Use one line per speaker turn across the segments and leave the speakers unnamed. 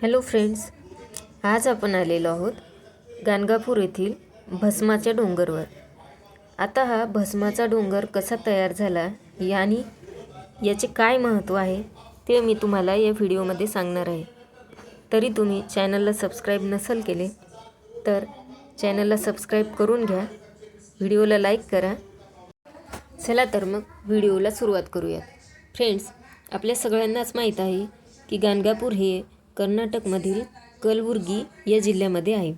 Hello friends, आज आपण आलेलो आहोत गाणगापूर येथील भस्माच्या डोंगरवर। आता हा भस्माचा डोंगर कसा तयार झाला आणि याचे काय महत्त्व आहे ते मी तुम्हाला या व्हिडिओमध्ये सांगणार आहे। तरी तुम्ही चॅनलला सबस्क्राईब नसेल केले तर चॅनलला सबस्क्राईब करून घ्या, व्हिडिओला लाईक करा। चला तर मग व्हिडिओला सुरुवात करूयात। फ्रेंड्स, आपल्या सगळ्यांनाच माहीत आहे की गाणगापूर हे कर्नाटकमधील कलबुर्गी या जिल्ह्यामध्ये आहे।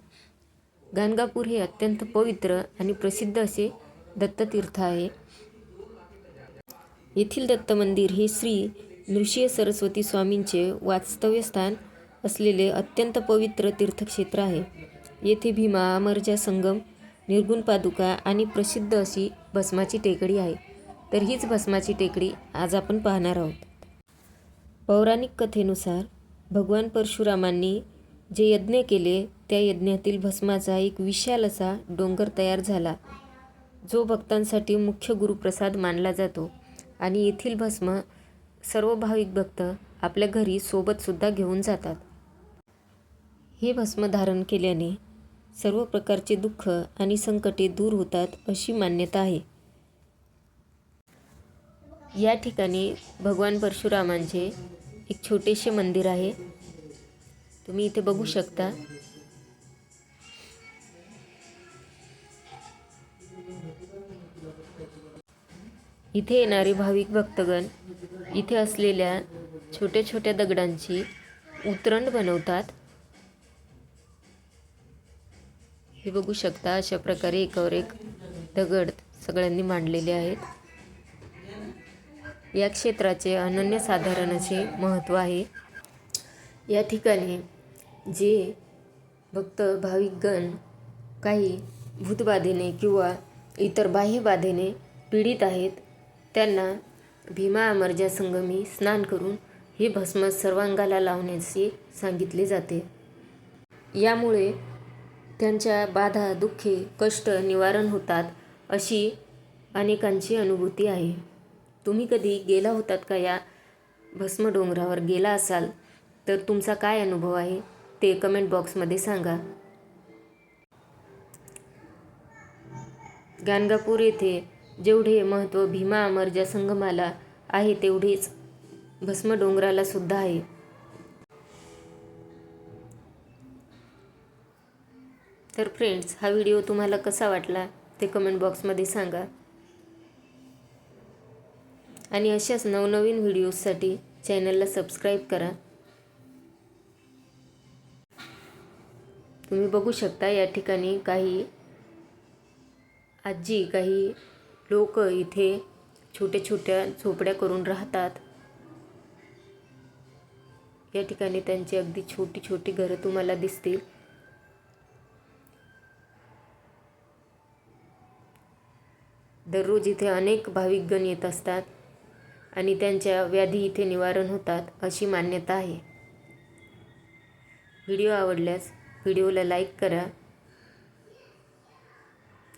गाणगापूर हे अत्यंत पवित्र आणि प्रसिद्ध असे दत्ततीर्थ आहे। येथील दत्त मंदिर हे श्री नृसिंह सरस्वती स्वामींचे वास्तव्यस्थान असलेले अत्यंत पवित्र तीर्थक्षेत्र आहे। येथे भीमा अमरजा संगम, निर्गुण पादुका आणि प्रसिद्ध अशी भस्माची टेकडी आहे। तर हीच भस्माची टेकडी आज आपण पाहणार आहोत। पौराणिक कथेनुसार भगवान परशुरामांनी जे यज्ञ केले त्या यज्ञातील भस्माचा एक विशाल असा डोंगर तयार झाला, जो भक्तांसाठी मुख्य गुरुप्रसाद मानला जातो। आणि येथील भस्म सर्व भाविक भक्त आपल्या घरी सोबतसुद्धा घेऊन जातात। हे भस्म धारण केल्याने सर्व प्रकारचे दुःख आणि संकटे दूर होतात अशी मान्यता आहे। या ठिकाणी भगवान परशुरामांचे एक छोटेसे मंदिर आहे, तुम्ही इथे बघू शकता। इथे येणारे भाविक भक्तगण इथे असलेल्या छोट्या छोट्या दगडांची उतरण बनवतात। हे बघू शकता, अशा प्रकारे एकावर एक दगड सगळ्यांनी मांडलेले आहेत। या क्षेत्राचे अनन्यसाधारण असे महत्त्व आहे। या ठिकाणी जे भक्त भाविकगण काही भूतबाधेने किंवा इतर बाह्यबाधेने पीडित आहेत, त्यांना भीमा अमरजा संगमी स्नान करून हे भस्म सर्वांगाला लावण्याचे सांगितले जाते। यामुळे त्यांच्या बाधा, दुःखे, कष्ट निवारण होतात अशी अनेकांची अनुभूती आहे। तुम्ही कधी गेला होतात का? या भस्म डोंगरावर गेला असाल तर तुमचा काय अनुभव आहे ते कमेंट बॉक्समध्ये सांगा। गाणगापूर येथे जेवढे महत्त्व भीमा अमरजा संगमाला आहे तेवढेच भस्म डोंगराला सुद्धा आहे। तर फ्रेंड्स, हा व्हिडिओ तुम्हाला कसा वाटला ते कमेंट बॉक्समध्ये सांगा। आणि अशाच नवनवीन व्हिडिओजसाठी चॅनलला सबस्क्राईब करा। तुम्ही बघू शकता, या ठिकाणी काही आजी, काही लोक इथे छोट्या छोट्या झोपड्या करून राहतात। या ठिकाणी त्यांची अगदी छोटी छोटी घरं तुम्हाला दिसतील। दररोज इथे अनेक भाविकगण येत असतात आणि त्यांच्या व्याधी इथे निवारण होतात अशी मान्यता आहे। व्हिडिओ आवडल्यास व्हिडिओला लाईक करा।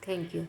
थँक्यू।